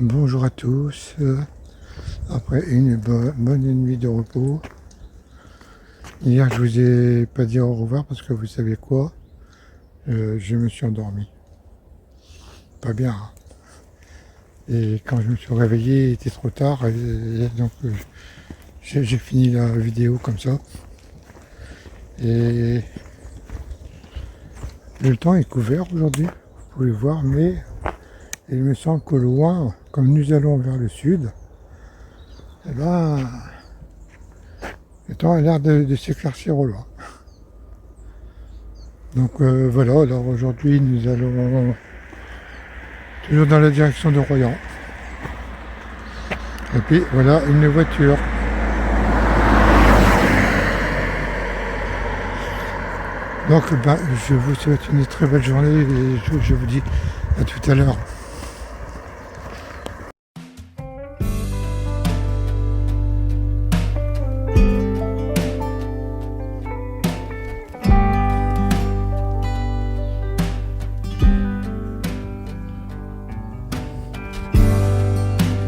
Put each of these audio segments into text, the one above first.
Bonjour à tous. Après une bonne nuit de repos. Hier, je vous ai pas dit au revoir parce que vous savez quoi, je me suis endormi. Pas bien, hein. Et quand je me suis réveillé, il était trop tard. Et donc, j'ai fini la vidéo comme ça. Et le temps est couvert aujourd'hui, vous pouvez voir, mais il me semble qu'au loin, comme nous allons vers le sud, eh ben, le temps a l'air de s'éclaircir au loin. Donc voilà, alors aujourd'hui nous allons toujours dans la direction de Royan. Et puis voilà une voiture. Donc je vous souhaite une très belle journée et je vous dis à tout à l'heure.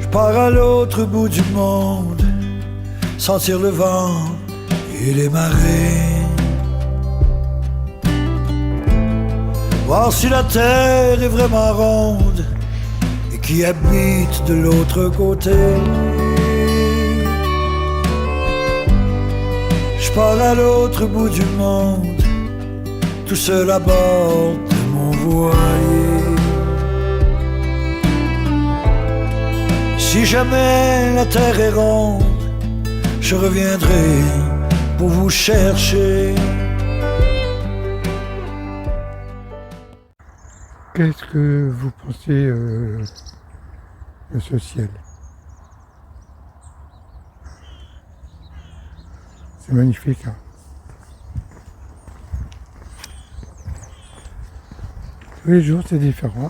Je pars à l'autre bout du monde, sentir le vent et les marées. Voir si la terre est vraiment ronde et qui habite de l'autre côté. Je pars à l'autre bout du monde, tout seul à bord de mon voilier. Si jamais la terre est ronde, je reviendrai pour vous chercher. Qu'est-ce que vous pensez de ce ciel? C'est magnifique, hein. Tous les jours c'est différent.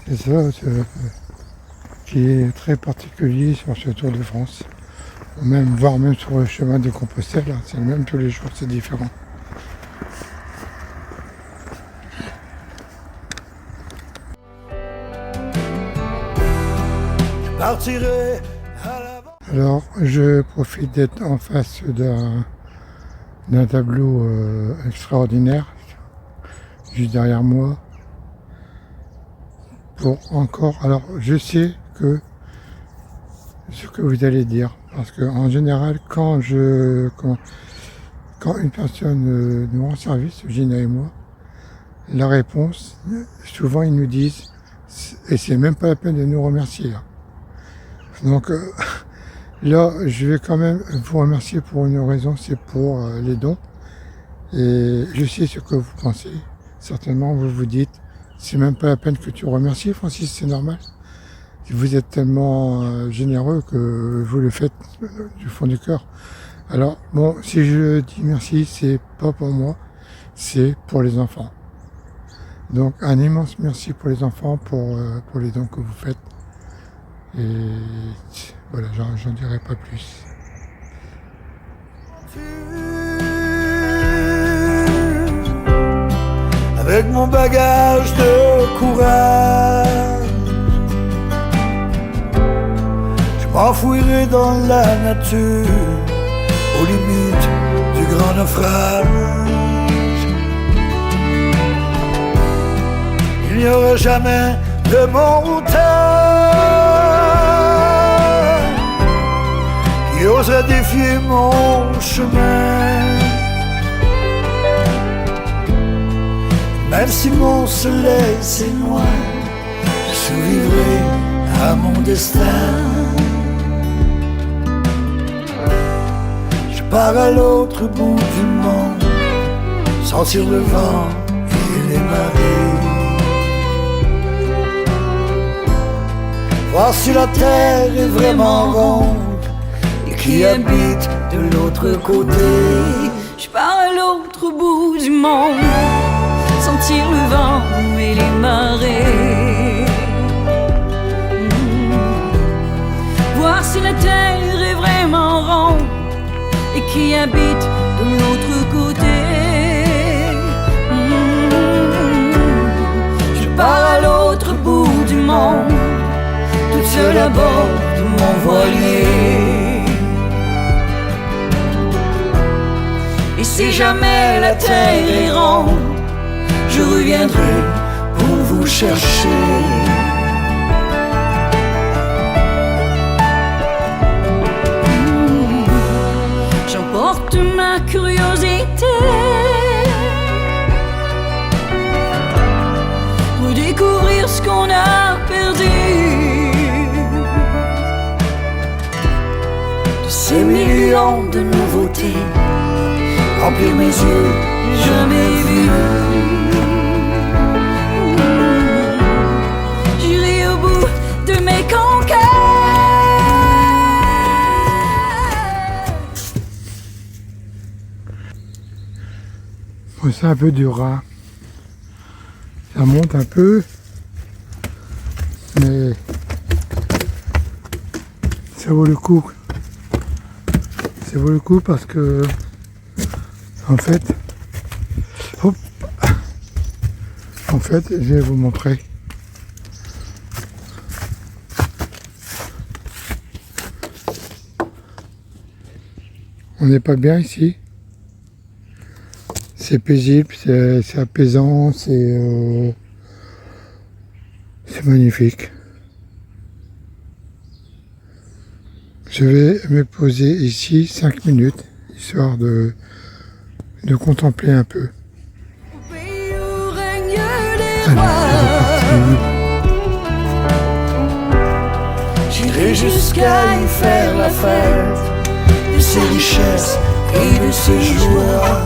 C'est ça qui est très particulier sur ce Tour de France. Voire même sur le chemin de Compostelle, hein. C'est le même tous les jours, c'est différent. Alors, je profite d'être en face d'un tableau extraordinaire, juste derrière moi, pour encore... Alors, je sais que ce que vous allez dire, parce qu'en général, quand une personne nous rend service, Gina et moi, la réponse, souvent ils nous disent, et c'est même pas la peine de nous remercier, là. Donc là, je vais quand même vous remercier pour une raison, c'est pour les dons. Et je sais ce que vous pensez. Certainement, vous vous dites, c'est même pas la peine que tu remercies, Francis, c'est normal. Vous êtes tellement généreux que vous le faites du fond du cœur. Alors, bon, si je dis merci, c'est pas pour moi, c'est pour les enfants. Donc, un immense merci pour les enfants, pour les dons que vous faites. Et voilà, j'en dirai pas plus. Avec mon bagage de courage, je m'enfouirai dans la nature, aux limites du grand naufrage. Il n'y aura jamais de montagne qui oserait défier mon chemin. Même si mon soleil s'éloigne, je survivrai à mon destin. Je pars à l'autre bout du monde, sentir le vent et les marées. Voir si la terre est vraiment ronde et qui habite de l'autre côté. Je pars à l'autre bout du monde, sentir le vent et les marées. Voir si la terre est vraiment ronde et qui habite de l'autre côté. Je pars à l'autre bout errante, toute seule à bord de mon voilier. Et si jamais la terre est ronde, je reviendrai pour vous chercher. J'emporte ma curiosité pour découvrir ce qu'on a perdu. De ces millions de nouveautés, remplir mes yeux, jamais vu. J'irai au bout de mes conquêtes. Bon, c'est un peu dur, hein. Ça monte un peu, mais ça vaut le coup. Ça vaut le coup parce que en fait, je vais vous montrer. On n'est pas bien ici. C'est paisible, c'est apaisant, c'est magnifique. Je vais me poser ici 5 minutes, histoire de contempler un peu. Au pays où règnent les Allez, rois, j'irai jusqu'à y faire la fête de ses richesses et de ses joies.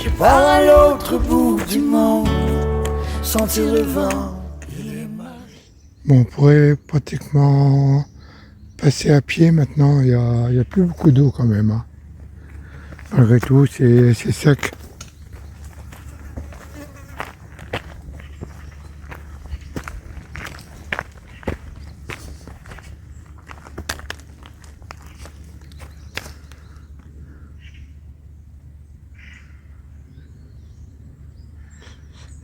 Je pars à l'autre bout du monde, sentir le vent et les mains. Bon, on pourrait pratiquement passer à pied maintenant, il y a plus beaucoup d'eau quand même, hein. Malgré tout, c'est sec.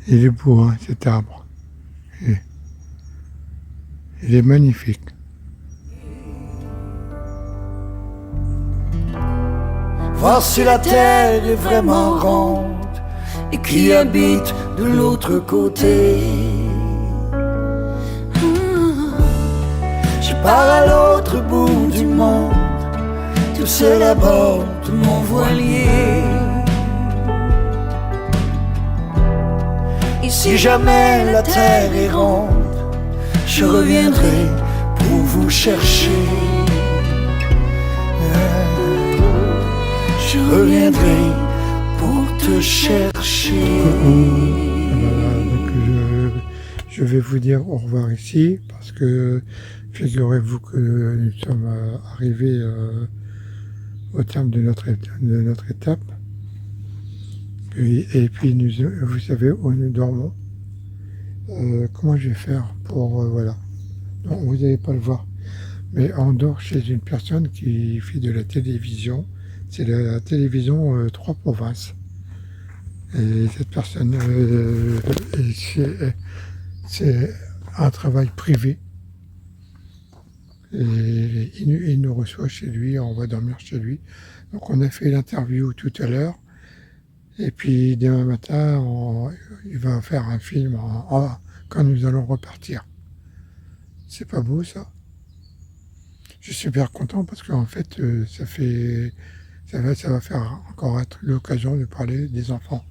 Il est beau, hein, cet arbre. Il est magnifique. Voir si la terre est vraiment ronde et qui habite de l'autre côté. Je pars à l'autre bout du monde, tout seul à bord de mon voilier. Et si jamais la terre est ronde, je reviendrai pour vous chercher. Je reviendrai pour te chercher. Voilà, donc je vais vous dire au revoir ici, parce que figurez-vous que nous sommes arrivés au terme de notre étape. Et puis, vous savez où nous dormons. Comment je vais faire pour... voilà. Non, vous n'allez pas le voir. Mais on dort chez une personne qui fait de la télévision. C'est la télévision 3 provinces. Et cette personne, c'est un travail privé. Et il nous reçoit chez lui, on va dormir chez lui. Donc on a fait l'interview tout à l'heure. Et puis demain matin, il va faire un film quand nous allons repartir. C'est pas beau ça? Je suis super content parce qu'en fait, ça va faire encore être l'occasion de parler des enfants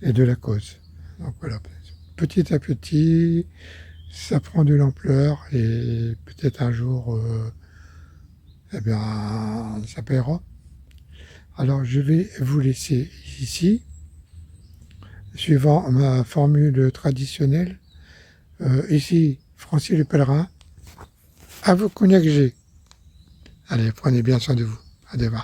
et de la cause. Donc voilà, petit à petit, ça prend de l'ampleur et peut-être un jour, eh bien, ça paiera. Alors je vais vous laisser ici, suivant ma formule traditionnelle. Ici, Francis le Pèlerin, à vous cognac G. Allez, prenez bien soin de vous. À demain.